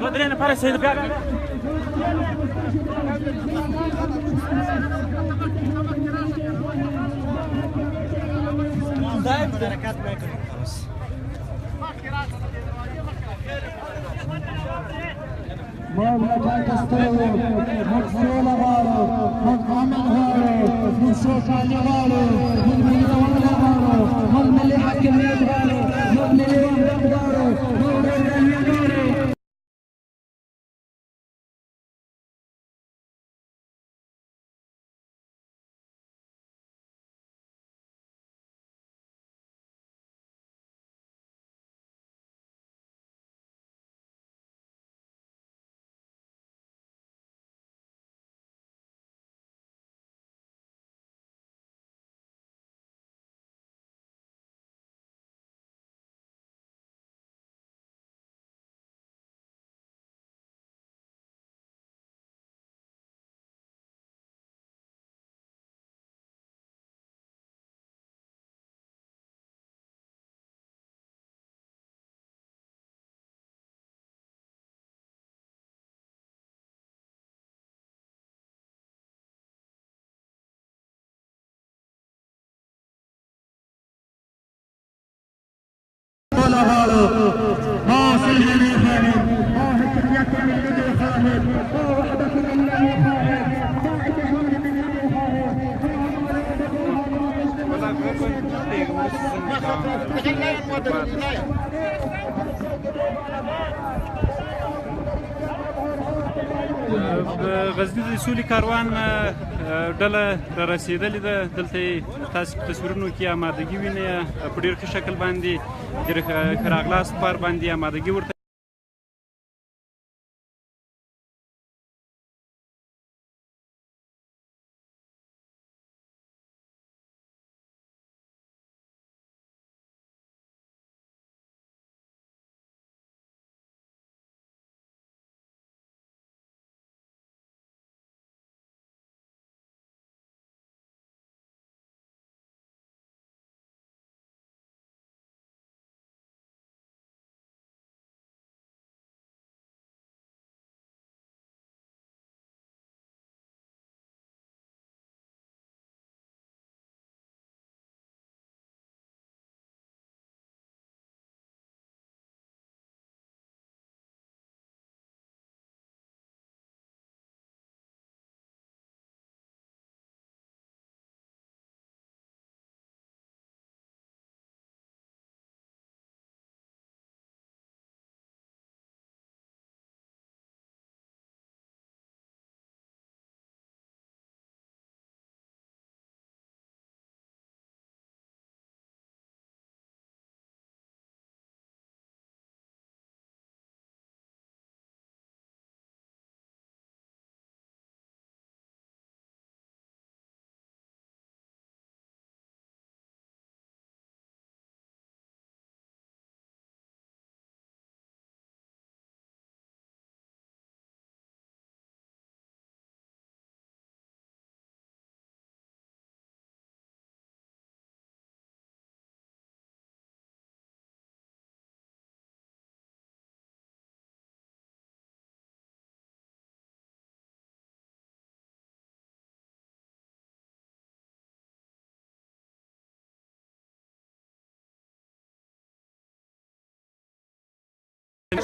Adriana, para sair do pé. مملكة استوى مقصود غارو مقامل غارو من سوكان غارو من مليون غارو من ملي حكمية غارو من مليون غارو من مليون غارو حاصل من خالد تحية من بدر خالد وحدة من لم خالد فائدة من لم غزني د سولې کاروان ډله را رسېدلې ده. دلته تاسو په تصویرونو کې آمادګي وینئ په ډېر ښه شکل باندې ډېر ښه راغلاست بار باندې آمادګي ورته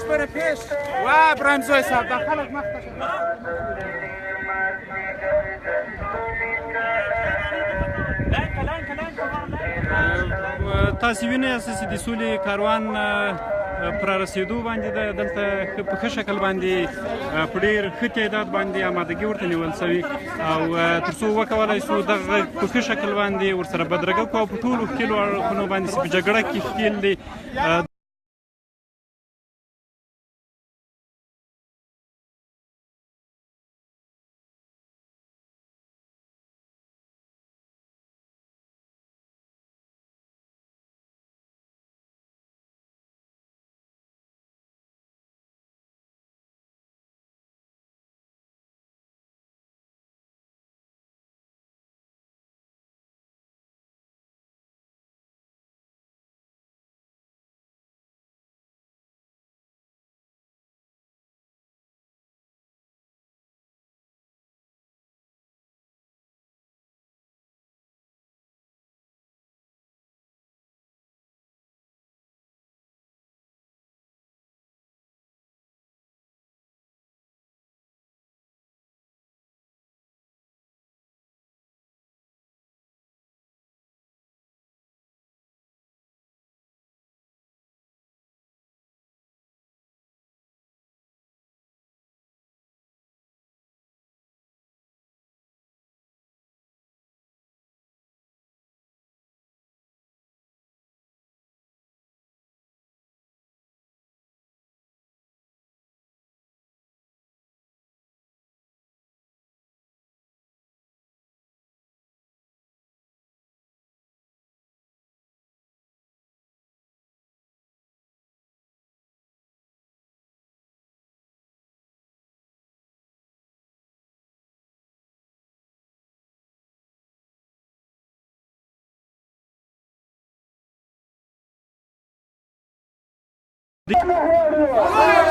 شپره پیش و ابراهیم زوی صاحب دا خلک مخته تاسو وینئ اساسي د سولې کاروان پر رسېدو باندې دلته په ښه شکل باندې په ډېر ښه تعداد باندې آمادګي ورته نیول سوي او تر څو وکولی سو دغه په ښه شکل باندې ورسره بدرګه کړو او په ټولو ښکېلو اړخونو باندې چې په جګړه کې ښکېل دي دی